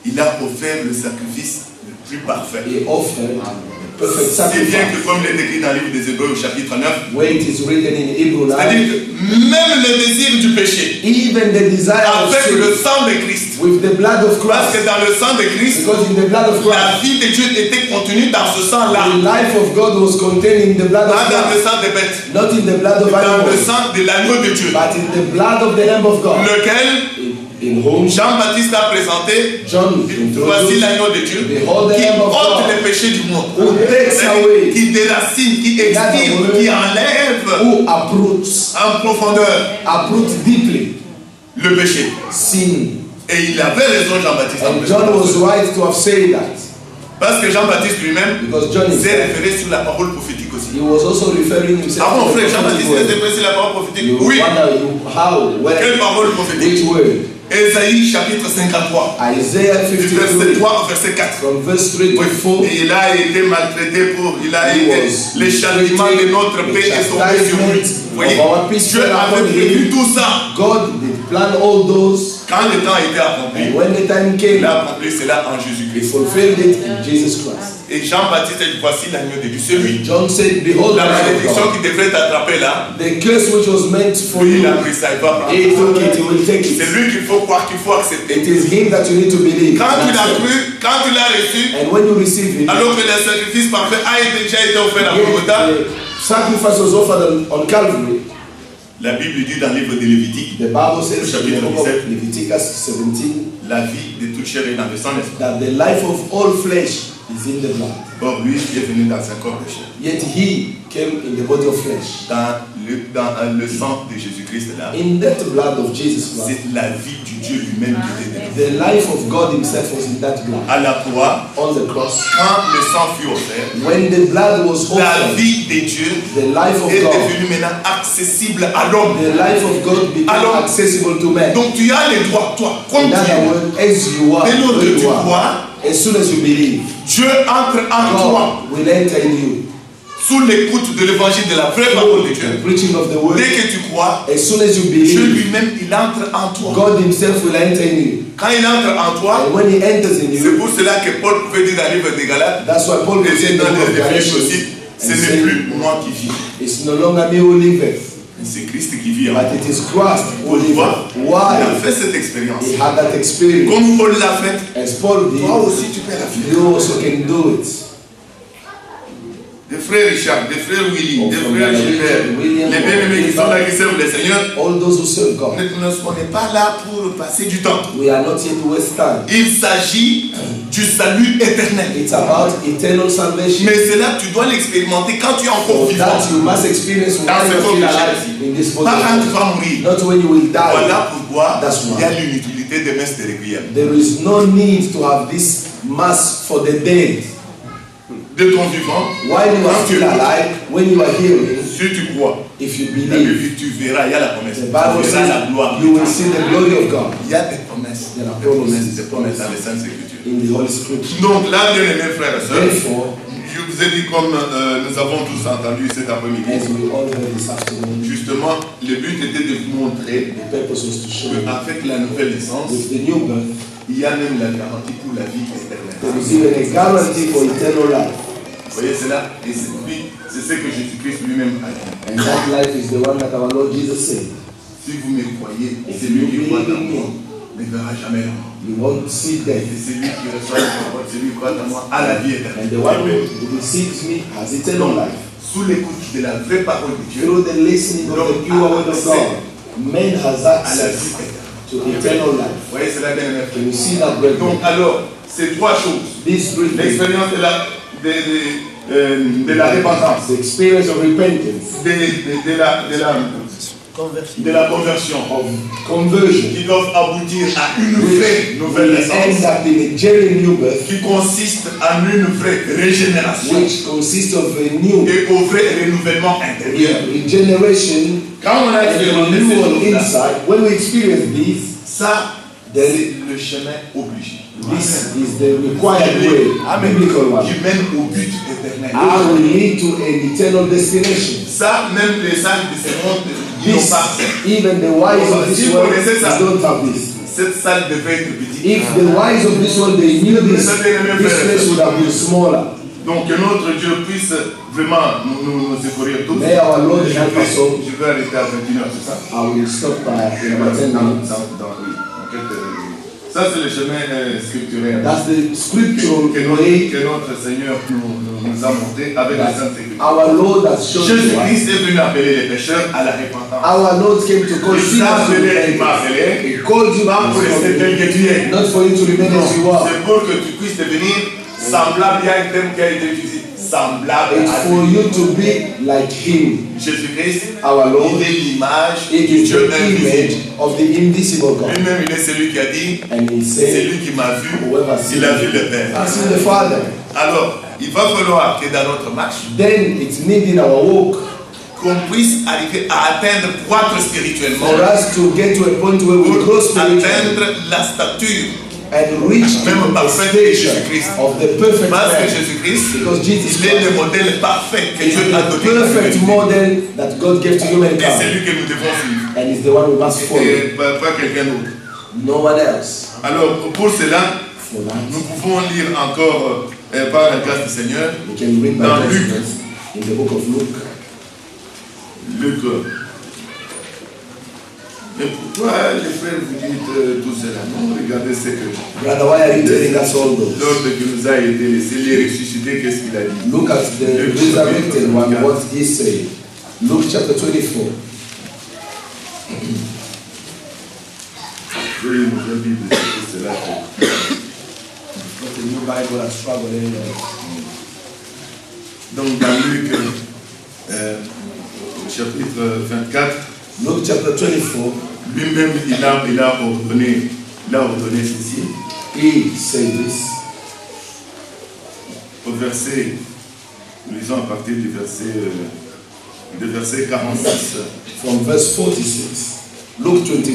il a offert le sacrifice le plus parfait. He offered perfect C'est bien sacrifice. que comme il est écrit dans le livre des Hébreux au chapitre 9, Where it is written in Hebrew 9, c'est-à-dire que même le désir du péché, even the desire of avec le sin, sang de Christ, with the blood of parce que Christ, dans le sang de Christ, because in the blood of la Christ, vie de Dieu était contenue dans ce sang-là, the life of God was contained in the blood of pas dans le Christ, sang des bêtes, not in the blood of dans le animals, sang de l'agneau de Dieu, but in the blood of the Lamb of God, lequel in whom Jean-Baptiste a présenté. John Voici introduced, l'agneau de Dieu Behold the qui Lamb of ôte God, les péchés du monde, who takes away, qui déracine, qui expire, qui enlève who uproots, en profondeur deeply le péché. sin. Et il avait raison, Jean-Baptiste. And John was right to have said that, Parce que Jean-Baptiste lui-même because John s'est himself, référé sur la parole prophétique aussi. he was also referring himself Ah bon, to the frère, prophetic Jean-Baptiste word. s'est référé sur la parole prophétique. You Oui. wonder how, where, Quelle parole prophétique? which word? Ésaïe chapitre 53. Isaiah Du verset 53, 3 au verset 4. from verse 3 to 4. Et il a été maltraité il a He été, was les châtiments de notre the paix est tombé sur lui. chastisement Vous voyez, of our peace Dieu fell avait upon prévu him. tout ça. God did plan all those, Quand le temps était accompli, and when the time il came, a accompli cela en he Jésus-Christ. fulfilled it in Jesus Christ. Et Jean-Baptiste a dit, voici l'agneau de Dieu. C'est lui. John said, behold the La Lamb of malédiction God. qui devrait t'attraper là, The curse which was meant for il you, a pris ça, il va prendre. he took it, he will take C'est it. lui qu'il faut croire, qu'il faut accepter. It is him that you need to believe. Quand tu That's l'as it. cru, quand tu l'as reçu, And when you receive it, alors que le sacrifice parfait a déjà été offert à Golgotha, the sacrifice was offered on Calvary. la Bible dit dans le livre de Lévitique, The Bible says in Chapitre the book of 17. Leviticus 17 la vie de toute chair est dans le sang, n'est-ce pas? that the life of all flesh is in the blood. Or lui est venu dans un corps de chair. Yet he came in the body of flesh. Dans le sang de Jésus-Christ là, In that blood of Jesus Christ, c'est la vie du Dieu lui-même qui était dedans. the life of God himself was in that blood. À la croix, On the cross, quand le sang fut offert, when the blood was la offered, vie de Dieu the life of est God, devenue maintenant accessible à l'homme. the life of God became Alors, accessible to man. Donc tu as les droits, toi, comme In tu other es. words, as you are, Dès lors where que tu you are, crois, as soon as you believe, Dieu entre en toi God will enter in you. sous l'écoute de l'évangile de la vraie parole de The Dieu. preaching of the word, Dès que tu crois, as soon as you Dieu believe, lui-même, il entre en toi. God himself will enter in you. Quand il entre en toi, And when he enters in c'est you, pour cela que Paul pouvait dire dans le livre des Galates, that's why Paul et will say in the dans book les of Éphésiens aussi, Galatians, ce and n'est say, plus moi qui vis, it's no longer me who liveth, c'est Christ qui vit en moi. but it is Christ who Pourquoi? liveth. Il a Why? fait cette expérience. He had that experience. Comme Paul l'a fait, As Paul did, toi aussi tu peux la faire. you also can do it. Des frères Richard, des frères Willy, Oh, des from frères Brother Gilbert, Richard, William, les bien-aimés qui sont là, qui servent le Seigneur, All those who serve God, on n'est pas là pour passer du temps. we are not here to waste time. Il s'agit du salut éternel. It's about eternal salvation. Mais c'est là que tu dois l'expérimenter quand tu es encore For vivant. that you must experience when Dans ce you corps feel de alive chair. in this body. Pas quand tu vas mourir. Not when you will die. Voilà pourquoi That's why. il y a l'inutilité des messes de requiem. There is no need to have this mass for the dead. De ton vivant, While you are quand tu still alive, when you are hearing, si tu crois, if you la Bible believe, dit, tu verras, il y a la promesse. the Tu Bible verras la gloire. says you will see the glory of God Il y a des promesses, There are des promesses dans les Saintes Écritures. in the Holy Scripture. Donc là, bien aimés frères et sœurs, Therefore, je vous ai dit comme nous avons tous entendu cet après-midi, as we all heard this afternoon, justement, le but était de vous montrer the purpose was to show you qu'avec la nouvelle naissance, with the new birth, il y a même la garantie pour la vie éternelle. there is even a guarantee for eternal life. Vous voyez cela? Et c'est ce que Jésus-Christ lui-même a dit. And that life is the one that our Lord Jesus said. Si vous me croyez, If celui you qui croit believe en in moi ne me, verra jamais la mort. you won't see death. Et celui qui reçoit la parole, celui qui croit en moi, a la vie And the éternelle. one who receives me has eternal life. Sous l'écoute de la vraie parole de Dieu, Through the listening of the pure word of God, man has à la vie access éternelle. to eternal life. Vous voyez cela, bien aimé Can you see that, frère? brethren? Donc alors, ces trois choses, These three things, l'expérience de la repentance, the experience of repentance, de la conversion, of conversion, qui doivent aboutir à une vraie nouvelle will end naissance, up in a genuine new birth, qui consiste en une vraie régénération which consists of a new et au vrai renouvellement intérieur. regeneration Quand on a and a expérimenté ces renewal choses-là, inside. When we experience this, ça, c'est le chemin obligé. this is the required way, biblical one. Qui mène au but éternel. I will lead to an eternal destination. Ça, même les sages de ce monde, ils n'ont This, pas. even the wise of this world, they don't have this. cette salle devait être petite. If the wise of this world, they knew this place would have been smaller. Donc que notre Dieu puisse vraiment nous secourir tous. May our Lord help us all. Je vais arrêter à 21h, c'est ça? I will stop by in about 10 minutes. Ça c'est le chemin scripturel. That's the scriptural way Que notre Seigneur nous a montré avec la Sainte Écriture. our Lord has shown to us. Jésus-Christ est venu appeler les pécheurs à la repentance. Our Lord came to call Il sinners t'a to appelé, il repentance. m'a appelé. He called you Pas pour rester tel que tu es. not for you to remain as you are. C'est pour que tu puisses devenir semblable. Il y a un terme qui a été utilisé. Semblable It's à for lui. you to be like Him. Jésus-Christ, Our Lord, il est l'image it du is Dieu the invisible. image of the invisible God. Lui-même, il est celui qui a dit, And He c'est said, lui qui m'a vu, whoever sees il a vu me le Père. has seen the Father. Alors, il va falloir que dans notre marche, Then it's needing our walk qu'on puisse arriver à atteindre, croître spirituellement, for us to get to a point where we grow pour spiritually atteindre la stature and reach même the parfaite de station Jésus-Christ. of the perfect Parce que man. Jésus-Christ, Because Jesus il est le Christ modèle parfait que is Dieu a the donné. perfect model that God gave to Et c'est humankind. lui que nous devons suivre. And it's the one we must follow. Et pas quelqu'un d'autre. No one else. Alors, pour cela, For that, nous pouvons lire encore par la grâce du Seigneur, we can read by dans God's Luc. grace in the book of Luke. Luc. Mais pourquoi les frères vous dites tout cela? Non, regardez ce que Brother, why are you telling us all those? l'ordre qui nous a été laissé, les ressuscités, qu'est-ce qu'il a dit? Look at the resurrected one, what he said. Luke chapter 24. Je vais une nouvelle Bible, c'est cela que... Got the new Bible and struggle in there. Donc dans Luc chapitre 24, Luke chapter 24, lui-même il a ordonné ceci. he said this. Au verset, nous lisons à partir du verset 46. From verse 46. Luke 24,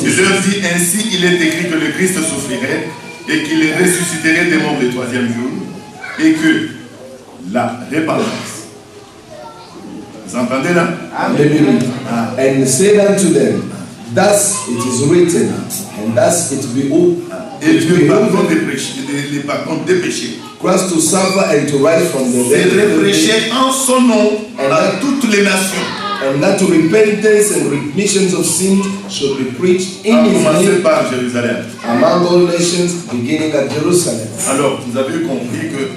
Il 46. leur dit, ainsi il est écrit que le Christ souffrirait et qu'il ressusciterait des morts le troisième jour et que la repentance. Vous entendez là? Let me read. And said unto them, thus it is written, and thus it Et le pardon behooved des péchés. Christ to suffer and to rise from the C'est dead, prêcher en son nom à toutes les nations. and that to repentance and remissions of sins should be preached in À his commencer name par Jérusalem. among all nations, beginning at Jerusalem. Alors, vous avez compris que,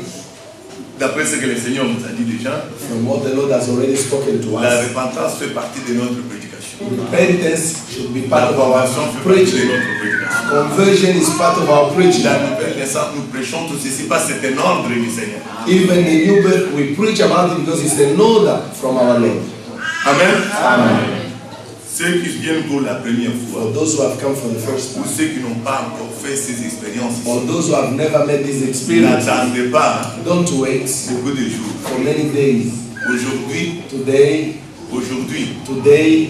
d'après ce que le Seigneur nous a dit déjà, From what the Lord has already spoken to la us, repentance fait partie de notre prédication. repentance should be La part of our conversion fait partie de preaching. notre prédication. Conversion is part of our preaching. La nouvelle naissance, nous prêchons tout ceci parce que c'est un ordre du Seigneur. Even the new birth, we preach about it because it's an order from our Lord. Amen. Amen. Ceux qui viennent pour la première For fois, those who have come for the first ou time, ceux qui n'ont pas encore fait ces expériences, or those who have never made this experience, n'attendez pas don't wait beaucoup de jours. for many days. Aujourd'hui, Today,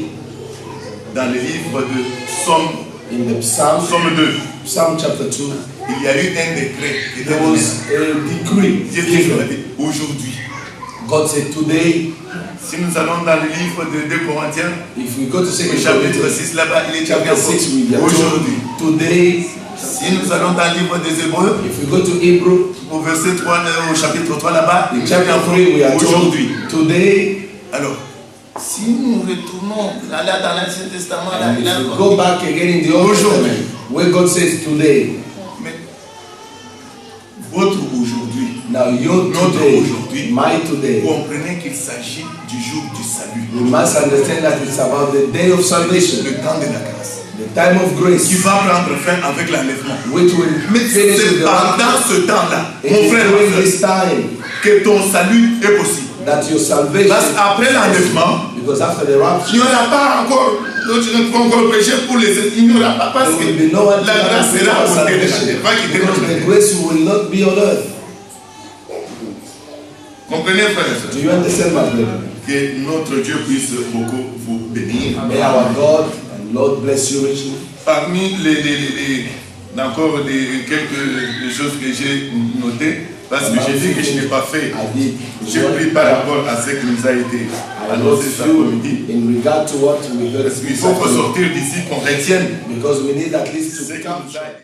dans le livre de Somme, in the Psalm 2, Psalm chapter 2, il y a eu un décret qui était there donné. was a decree Dieu dit given. aujourd'hui. God said, today, Si nous allons dans le livre de 2 Corinthiens, if we go to au 2 chapitre Corinthians 6 là-bas, il est chapter écrit 6, we are aujourd'hui. told, today, Si nous allons dans le livre des Hébreux, if we go to Hebrew, au verset 3, au chapitre 3 là-bas, in chapter 3, we are told, aujourd'hui. today, Alors, si nous retournons là dans l'Ancien Testament, là, and il a if we go back again in the Old Aujourd'hui. Testament, where God says today, Mais votre aujourd'hui, now your notre today, aujourd'hui, my today, comprenez qu'il s'agit du jour du salut, we must understand that it's about the day of salvation, le temps de la grâce, the time of qui grace, va prendre fin avec l'enlèvement. which will Mais finish with c'est the pendant rapture. ce temps-là, It mon is frère, during ma this soeur, time que ton salut est possible. that your salvation, Parce qu'après l'enlèvement, because after the il rapture, n'y aura pas encore, donc tu ne peux encore prêcher pour les autres, il n'y aura pas parce there que will be no one la grâce to sera our au terre de la salvation, terre, va quitter because notre the terre. grace will not be on earth. Comprenez, frère et Do sœur, you understand, my brother? que notre Dieu puisse beaucoup vous bénir. May our God and Lord bless you richly. Parmi encore quelques choses que j'ai notées, Parce que j'ai dit que je n'ai pas fait. I did J'ai pris par rapport à ce qui nous a été I annoncé wrote cet few après-midi. in regard to what we heard Parce qu'il faut ressortir d'ici, qu'on retienne because we need at least ce to qui nous a été